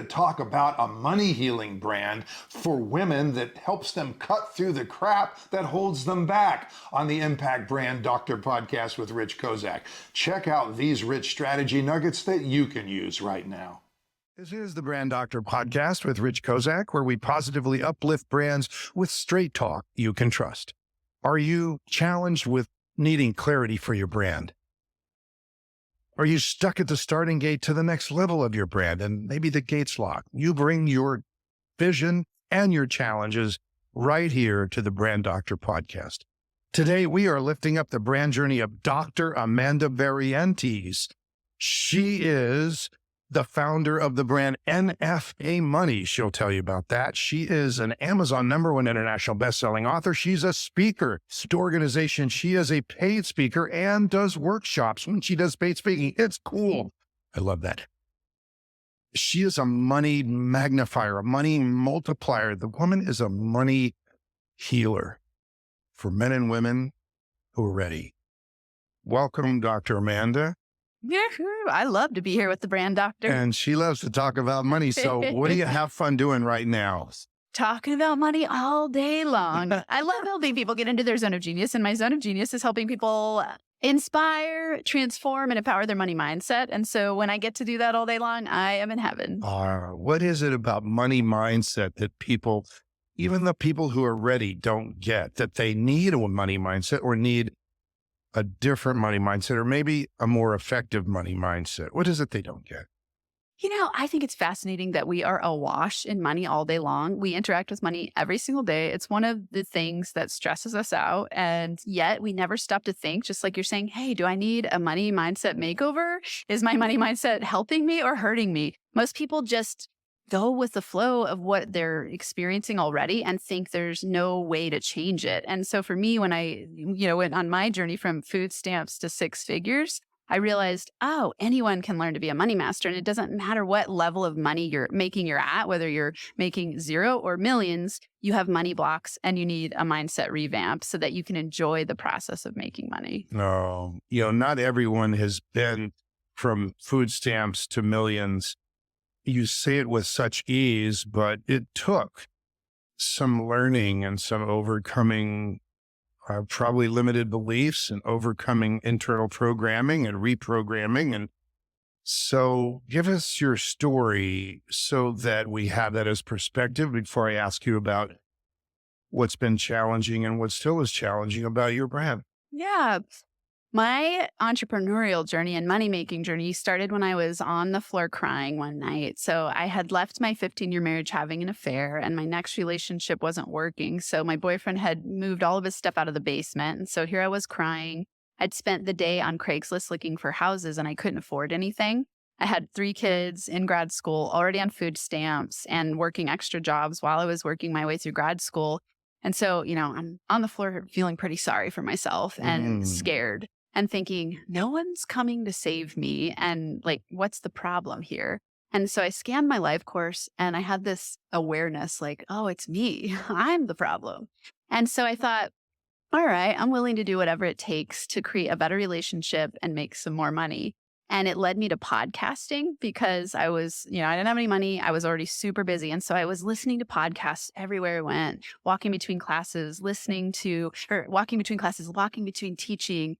talk about a money healing brand for women that helps them cut through the crap that holds them back on the Impact Brand Doctor podcast with Rich Kozak. Check out these rich strategy nuggets that you can use right now. This is the Brand Doctor podcast with Rich Kozak, where we positively uplift brands with straight talk you can trust. Are you challenged with needing clarity for your brand? Are you stuck at the starting gate to the next level of your brand and maybe the gate's locked? You bring your vision and your challenges right here to the Brand Doctor podcast. Today, we are lifting up the brand journey of Dr. Amanda Barrientez. She is the founder of the brand NFA Money. She'll tell you about that. She is an Amazon #1 international best-selling author. She's a speaker to organization. She is a paid speaker and does workshops when she does paid speaking. It's cool. I love that. She is a money magnifier, a money multiplier. The woman is a money healer for men and women who are ready. Welcome, Dr. Amanda. I love to be here with the Brand Doctor. And she loves to talk about money. So what do you have fun doing right now? Talking about money all day long. I love helping people get into their zone of genius. And my zone of genius is helping people inspire, transform, and empower their money mindset. And so when I get to do that all day long, I am in heaven. What is it about money mindset that people, even the people who are ready, don't get, that they need a money mindset or need a different money mindset or maybe a more effective money mindset? What is it they don't get? You know, I think it's fascinating that we are awash in money all day long. We interact with money every single day. It's one of the things that stresses us out. And yet we never stop to think, just like you're saying, hey, do I need a money mindset makeover? Is my money mindset helping me or hurting me? Most people just go with the flow of what they're experiencing already and think there's no way to change it. And so for me, when I, went on my journey from food stamps to six figures, I realized, anyone can learn to be a money master. And it doesn't matter what level of money you're at, whether you're making zero or millions, you have money blocks and you need a mindset revamp so that you can enjoy the process of making money. No, not everyone has been from food stamps to millions. You say it with such ease, but it took some learning and some overcoming probably limited beliefs and overcoming internal programming and reprogramming. And so give us your story so that we have that as perspective before I ask you about what's been challenging and what still is challenging about your brand. Yeah. My entrepreneurial journey and money-making journey started when I was on the floor crying one night. So I had left my 15-year marriage having an affair and my next relationship wasn't working. So my boyfriend had moved all of his stuff out of the basement. And so here I was crying. I'd spent the day on Craigslist looking for houses and I couldn't afford anything. I had 3 kids in grad school, already on food stamps and working extra jobs while I was working my way through grad school. And so, I'm on the floor feeling pretty sorry for myself and scared. And thinking, no one's coming to save me. And what's the problem here? And so I scanned my life course and I had this awareness it's me. I'm the problem. And so I thought, all right, I'm willing to do whatever it takes to create a better relationship and make some more money. And it led me to podcasting because I was, I didn't have any money. I was already super busy. And so I was listening to podcasts everywhere I went, walking between classes, walking between teaching,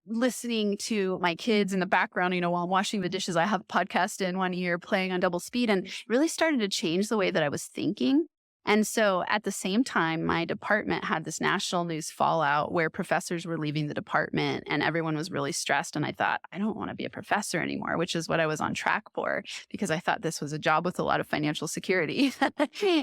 listening to my kids in the background, while I'm washing the dishes. I have a podcast in one ear playing on double speed and really started to change the way that I was thinking. And so at the same time, my department had this national news fallout where professors were leaving the department and everyone was really stressed. And I thought, I don't want to be a professor anymore, which is what I was on track for because I thought this was a job with a lot of financial security.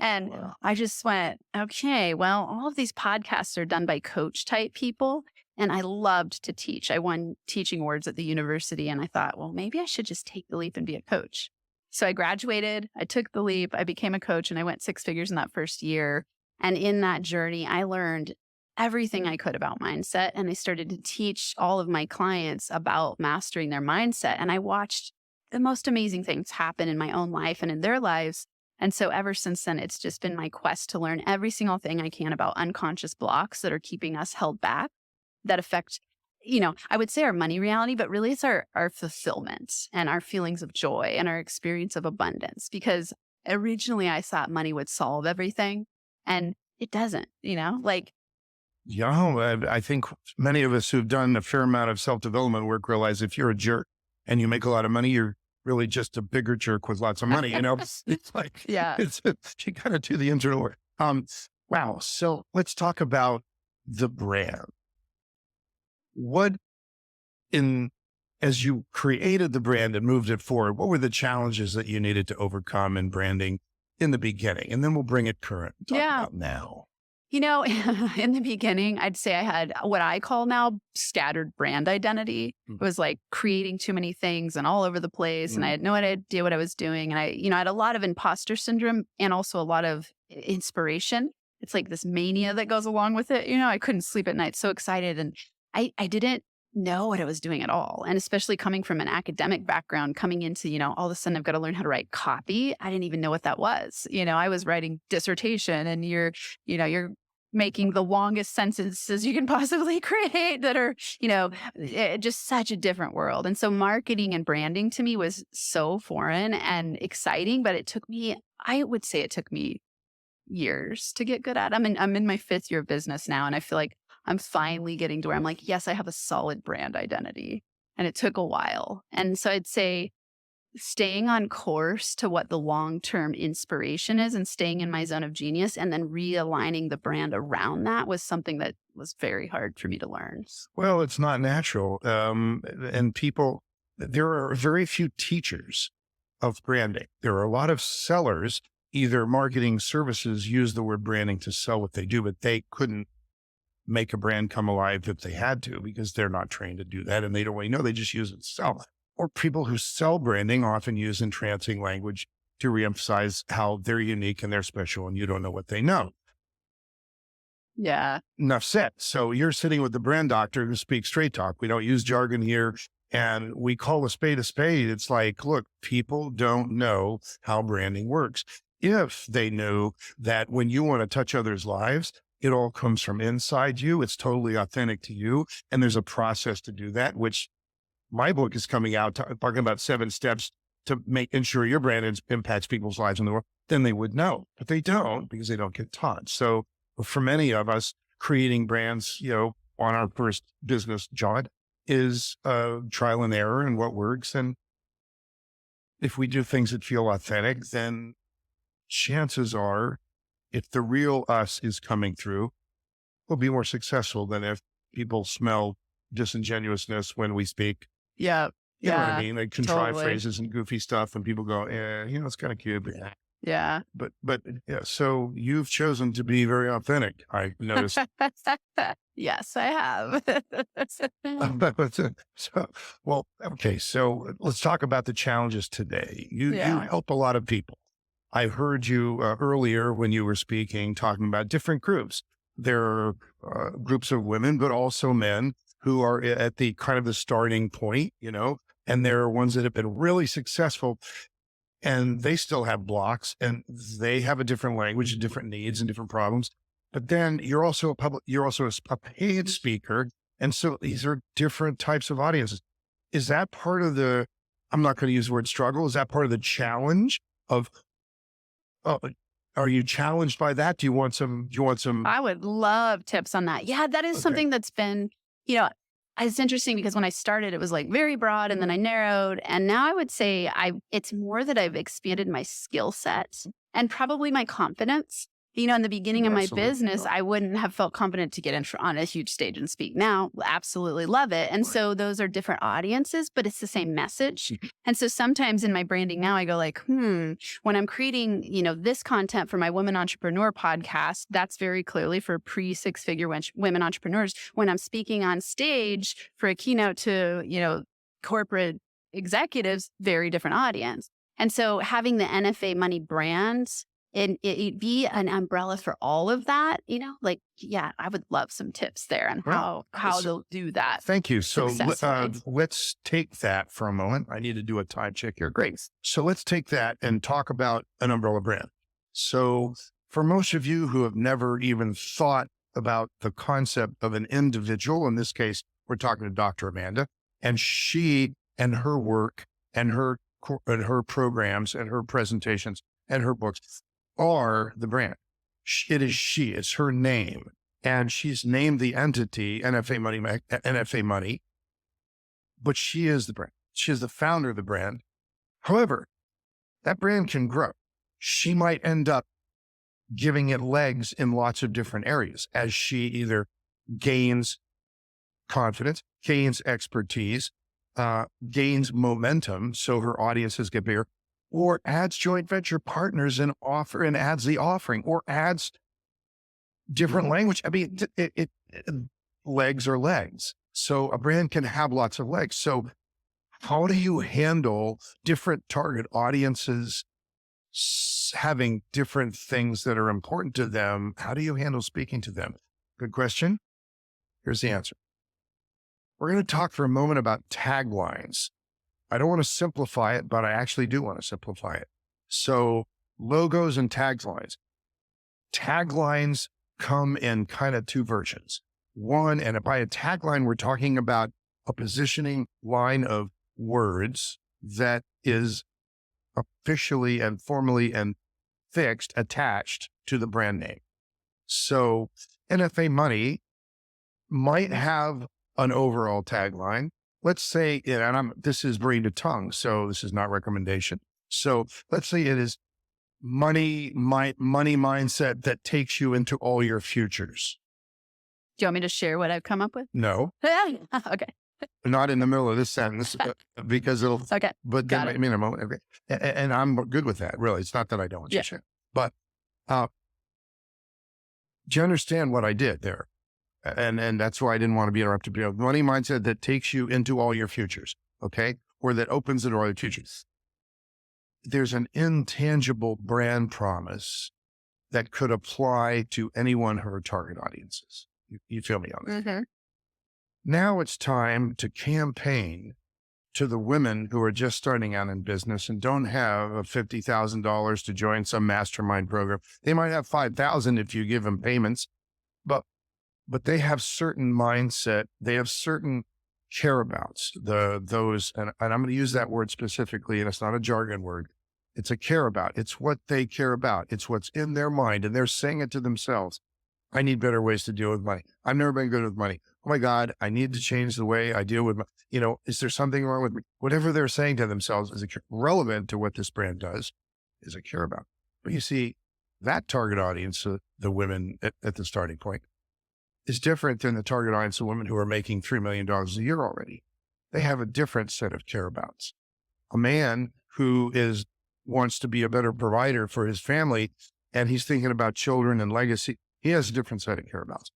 And wow. I just went, okay, well, all of these podcasts are done by coach type people. And I loved to teach. I won teaching awards at the university. And I thought, well, maybe I should just take the leap and be a coach. So I graduated, I took the leap, I became a coach, and I went 6 figures in that first year. And in that journey, I learned everything I could about mindset. And I started to teach all of my clients about mastering their mindset. And I watched the most amazing things happen in my own life and in their lives. And so ever since then, it's just been my quest to learn every single thing I can about unconscious blocks that are keeping us held back, that affect, I would say our money reality, but really it's our fulfillment and our feelings of joy and our experience of abundance. Because originally I thought money would solve everything, and it doesn't, like, Yeah, I think many of us who've done a fair amount of self-development work realize if you're a jerk and you make a lot of money, you're really just a bigger jerk with lots of money, It's like, yeah. you got to do the internal work. Wow. So let's talk about the brand. What as you created the brand and moved it forward, what were the challenges that you needed to overcome in branding in the beginning? And then we'll bring it current and talk about now. In the beginning, I'd say I had what I call now scattered brand identity. It was like creating too many things and all over the place. And I had no idea what I was doing. And I had a lot of imposter syndrome and also a lot of inspiration. It's like this mania that goes along with it. I couldn't sleep at night, so excited. And I didn't know what I was doing at all. And especially coming from an academic background, coming into, all of a sudden I've got to learn how to write copy. I didn't even know what that was. I was writing dissertation, and you're making the longest sentences you can possibly create that are, just such a different world. And so marketing and branding to me was so foreign and exciting, but I would say it took me years to get good at. I'm in my 5th year of business now, and I feel like I'm finally getting to where I'm like, yes, I have a solid brand identity. And it took a while. And so I'd say staying on course to what the long-term inspiration is and staying in my zone of genius and then realigning the brand around that was something that was very hard for me to learn. Well, it's not natural. And there are very few teachers of branding. There are a lot of sellers, either marketing services use the word branding to sell what they do, but they couldn't make a brand come alive if they had to, because they're not trained to do that. And they don't really know, they just use it to sell. Or people who sell branding often use entrancing language to reemphasize how they're unique and they're special, and you don't know what they know. Yeah. Enough said. So you're sitting with the brand doctor who speaks straight talk. We don't use jargon here, and we call a spade a spade. It's like, look, people don't know how branding works. If they knew that when you want to touch others' lives, it all comes from inside you. It's totally authentic to you. And there's a process to do that, which my book is coming out talking about 7 steps to ensure your brand impacts people's lives in the world. Then they would know, but they don't because they don't get taught. So for many of us, creating brands, on our first business job is trial and error and what works. And if we do things that feel authentic, then chances are, if the real us is coming through, we'll be more successful than if people smell disingenuousness when we speak. Yeah. You know what I mean? They contrive totally. phrases and goofy stuff, and people go, it's kind of cute. But Yeah. But yeah, so you've chosen to be very authentic, I noticed. Yes, I have. So let's talk about the challenges today. You help a lot of people. I heard you earlier when you were speaking, talking about different groups. There are groups of women, but also men who are at the kind of the starting point, and there are ones that have been really successful, and they still have blocks, and they have a different language and different needs and different problems. But then you're also a paid speaker. And so these are different types of audiences. Is that part of I'm not going to use the word struggle. Is that part of the challenge of, are you challenged by that? Do you want some? I would love tips on that. Yeah, that is something that's been, it's interesting because when I started, it was like very broad, and then I narrowed. And now I would say it's more that I've expanded my skill set and probably my confidence. In the beginning of my business, I wouldn't have felt confident to get on a huge stage and speak. Now, absolutely love it. And so those are different audiences, but it's the same message. And so sometimes in my branding now, I go like, when I'm creating, this content for my Women Entrepreneur podcast, that's very clearly for pre-6-figure women entrepreneurs. When I'm speaking on stage for a keynote to, corporate executives, very different audience. And so having the NFA Money brand, and it be an umbrella for all of that, I would love some tips there on how they'll do that. Thank you. So let's take that for a moment. I need to do a time check here. Great. So let's take that and talk about an umbrella brand. So for most of you who have never even thought about the concept of an individual, in this case, we're talking to Dr. Amanda, and she and her work and her programs and her presentations and her books are the brand. It is she, it's her name. And she's named the entity NFA Money, but she is the brand. She is the founder of the brand. However, that brand can grow. She might end up giving it legs in lots of different areas as she either gains confidence, gains expertise, gains momentum, so her audiences get bigger, or adds joint venture partners and adds the offering, or adds different language. I mean, legs are legs. So a brand can have lots of legs. So how do you handle different target audiences having different things that are important to them? How do you handle speaking to them? Good question. Here's the answer. We're going to talk for a moment about taglines. I don't want to simplify it, but I actually do want to simplify it. So logos and taglines. Taglines come in kind of two versions. One, and by a tagline, we're talking about a positioning line of words that is officially and formally and fixed, attached to the brand name. So NFA Money might have an overall tagline. Let's say, and this is brain to tongue, so this is not recommendation. So let's say it is money mindset that takes you into all your futures. Do you want me to share what I've come up with? No. Okay. Not in the middle of this sentence because it'll, Okay. But then, I mean, a moment. Okay. And I'm good with that. Really. It's not that I don't want you to share, but, do you understand what I did there? And that's why I didn't want to be interrupted. Money mindset that takes you into all your futures. Okay. Or that opens the door to your futures. There's an intangible brand promise that could apply to any one of her target audiences. You feel me on that? Mm-hmm. Now it's time to campaign to the women who are just starting out in business and don't have $50,000 to join some mastermind program. They might have $5,000 if you give them payments, but they have certain mindset. They have certain care abouts. And I'm going to use that word specifically, and it's not a jargon word. It's a care about. It's what they care about. It's what's in their mind, and they're saying it to themselves. I need better ways to deal with money. I've never been good with money. Oh my God, I need to change the way I deal with money. Is there something wrong with me? Whatever they're saying to themselves is relevant to what this brand does, is a care about. But you see, that target audience, the women at the starting point, is different than the target audience of women who are making $3 million a year already. They have a different set of care abouts. A man who wants to be a better provider for his family, and he's thinking about children and legacy, he has a different set of care abouts.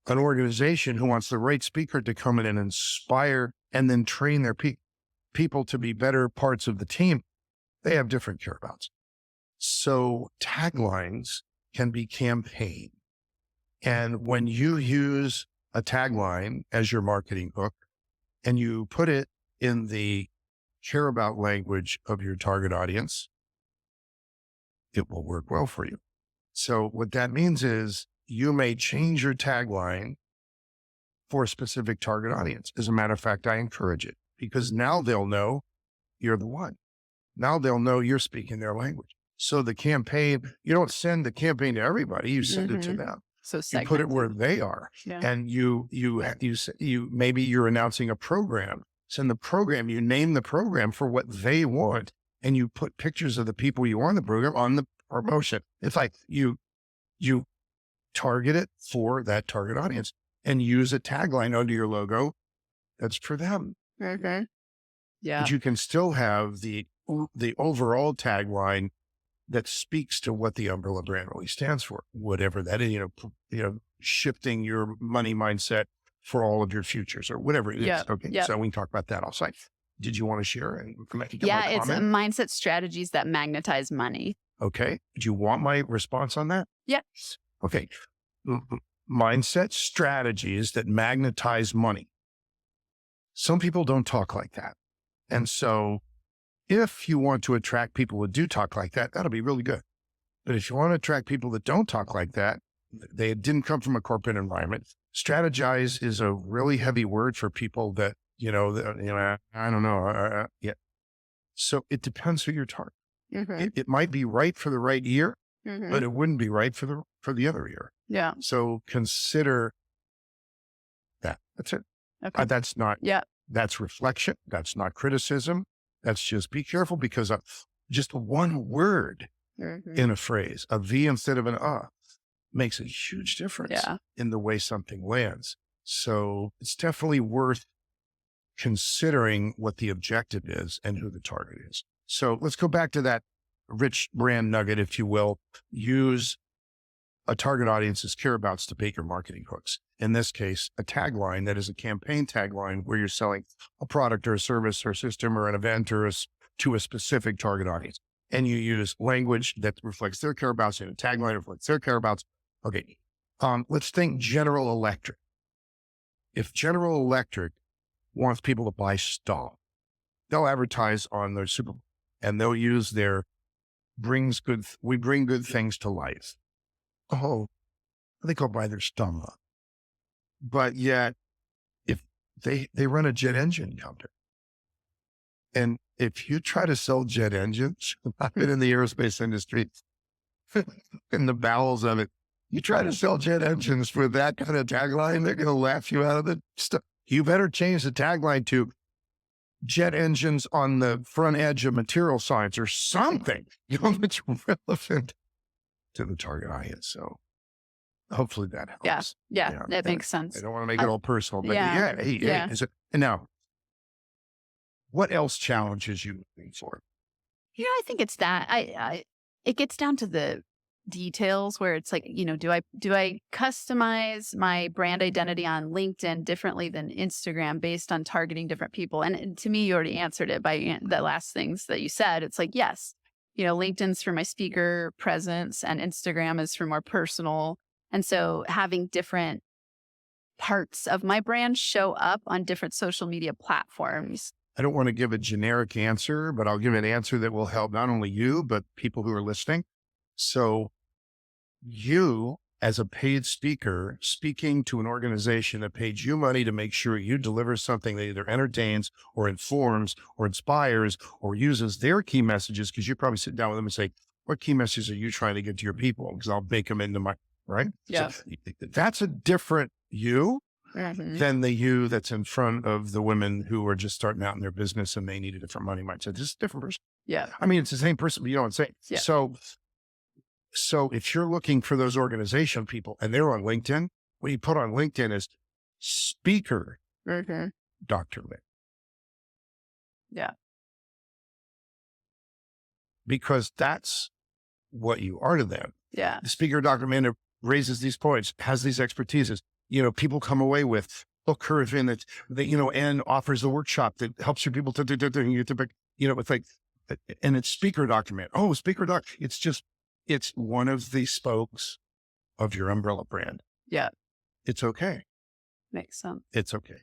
An organization who wants the right speaker to come in and inspire and then train their people to be better parts of the team, they have different care abouts. So taglines can be campaign. And when you use a tagline as your marketing hook and you put it in the care about language of your target audience, it will work well for you. So what that means is you may change your tagline for a specific target audience. As a matter of fact, I encourage it because now they'll know you're the one. Now they'll know you're speaking their language. So the campaign, you don't send the campaign to everybody, you send it to them. So you put it where they are. Yeah. And you maybe you're announcing a program. Send the program, you name the program for what they want, and you put pictures of the people you want in the program on the promotion. It's like you target it for that target audience and use a tagline under your logo that's for them. Okay. Yeah. But you can still have the overall tagline that speaks to what the umbrella brand really stands for, whatever that is, shifting your money mindset for all of your futures or whatever it is. Yep. Okay. Yep. So we can talk about that also. Did you want to share? And yeah, it's mindset strategies that magnetize money. Okay. Do you want my response on that? Yes. Okay. Mindset strategies that magnetize money. Some people don't talk like that. And so if you want to attract people who do talk like that, that'll be really good. But if you want to attract people that don't talk like that, they didn't come from a corporate environment. Strategize is a really heavy word for people that, I don't know. Yeah. So it depends who you're targeting. It might be right for the right year, Mm-hmm. but it wouldn't be right for the other year. Yeah. So consider that. That's it. Okay. That's not, Yeah. that's reflection. That's not criticism. That's just be careful because of just one word in a phrase, a V instead of an makes a huge difference in the way something lands. So it's definitely worth considering what the objective is and who the target is. So let's go back to that rich brand nugget, if you will. Use a target audience's careabouts to bait your marketing hooks. In this case, a tagline that is a campaign tagline where you're selling a product or a service or a system or an event or to a specific target audience. And you use language that reflects their careabouts and a tagline reflects their careabouts. Okay. Let's think General Electric. If General Electric wants people to buy stock, they'll advertise on their Super Bowl and they'll use their we bring good things to life. Oh, I think I'll buy their stock. But yet, if they run a jet engine company, and if you try to sell jet engines, I've been in the aerospace industry, in the bowels of it, you try to sell jet engines with that kind of tagline, they're going to laugh you out of the stuff. You better change the tagline to jet engines on the front edge of material science or something, that's relevant to the target audience. So hopefully that helps. Yeah. That makes sense. I don't want to make it all personal, but hey, and now, what else challenges you looking for? I think it's that it gets down to the details where it's like, do I customize my brand identity on LinkedIn differently than Instagram based on targeting different people? And to me, you already answered it by the last things that you said. It's like, yes, LinkedIn's for my speaker presence and Instagram is for more personal. And so having different parts of my brand show up on different social media platforms. I don't want to give a generic answer, but I'll give an answer that will help not only you, but people who are listening. So you, as a paid speaker, speaking to an organization that paid you money to make sure you deliver something that either entertains or informs or inspires or uses their key messages, because you probably sit down with them and say, what key messages are you trying to get to your people? Because I'll bake them into right? Yeah. So that's a different you than the you that's in front of the women who are just starting out in their business and they need a different money mindset. This is a different person. Yeah. I mean, it's the same person, but you know what I'm saying? Yeah. So if you're looking for those organization people and they're on LinkedIn, what you put on LinkedIn is speaker, Dr. Lynn. Yeah. Because that's what you are to them. Yeah. The speaker, Dr. Amanda, raises these points, has these expertises. People come away with book curve in it, and offers a workshop that helps your people to it's like, and it's speaker document. Oh, speaker doc. It's one of the spokes of your umbrella brand. Yeah. It's okay. Makes sense. It's okay.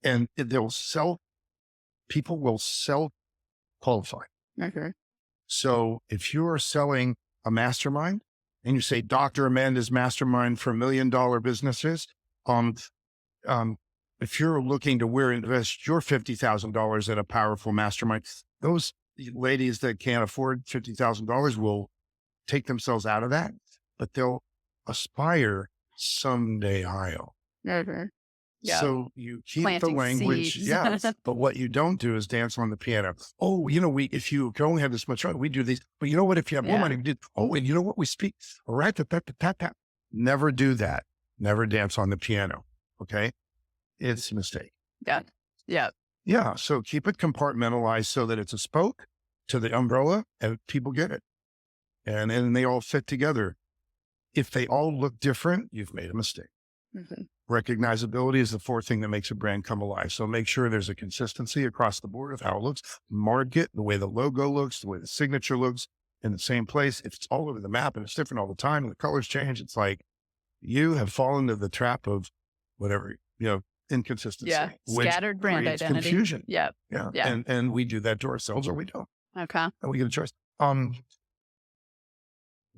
And people will self-qualify. Okay. So if you are selling a mastermind and you say Dr. Amanda's mastermind for $1 million businesses, if you're looking to invest your $50,000 in a powerful mastermind, those ladies that can't afford $50,000 will take themselves out of that, but they'll aspire someday higher. Yeah. So you keep Planting the language, seeds. but what you don't do is dance on the piano. Oh, if you can only have this much money, we do these. But you know what? If you have more money, we do. Oh, and you know what? We speak. All right, never do that. Never dance on the piano. Okay, it's a mistake. Yeah. Yeah. Yeah. So keep it compartmentalized so that it's a spoke to the umbrella, and people get it, and they all fit together. If they all look different, you've made a mistake. Recognizability is the fourth thing that makes a brand come alive. So make sure there's a consistency across the board of how it looks. Market, the way the logo looks, the way the signature looks in the same place. If it's all over the map and it's different all the time and the colors change, it's like you have fallen into the trap of whatever, inconsistency. Yeah. Scattered brand identity. Confusion. Yeah. Yeah. And we do that to ourselves or we don't. Okay. And we get a choice.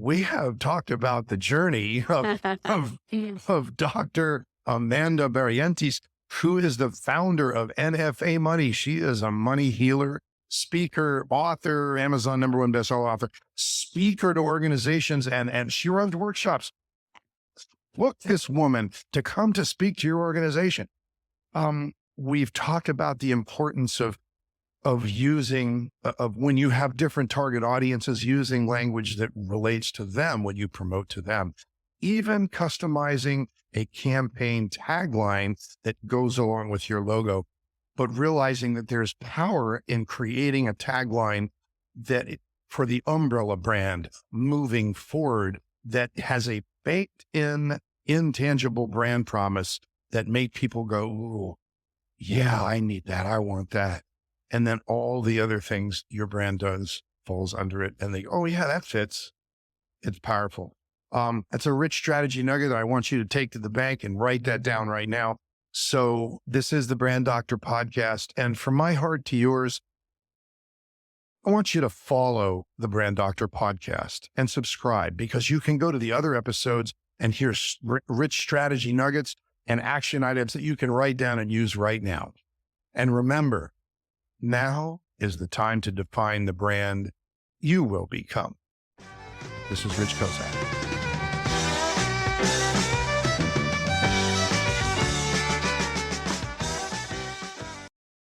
We have talked about the journey of Dr. Amanda Barrientez, who is the founder of NFA Money. She is a money healer, speaker, author, Amazon #1 bestseller author, speaker to organizations, and she runs workshops. Book this woman to come to speak to your organization. We've talked about the importance of using, of when you have different target audiences, using language that relates to them when you promote to them. Even customizing a campaign tagline that goes along with your logo, but realizing that there's power in creating a tagline for the umbrella brand moving forward, that has a baked in intangible brand promise that make people go, ooh, yeah, I need that. I want that. And then all the other things your brand does falls under it. And they go, oh yeah, that fits. It's powerful. That's a rich strategy nugget that I want you to take to the bank and write that down right now. So this is the Brand Doctor podcast. And from my heart to yours, I want you to follow the Brand Doctor podcast and subscribe, because you can go to the other episodes and hear rich strategy nuggets and action items that you can write down and use right now. And remember, now is the time to define the brand you will become. This is Rich Kozak.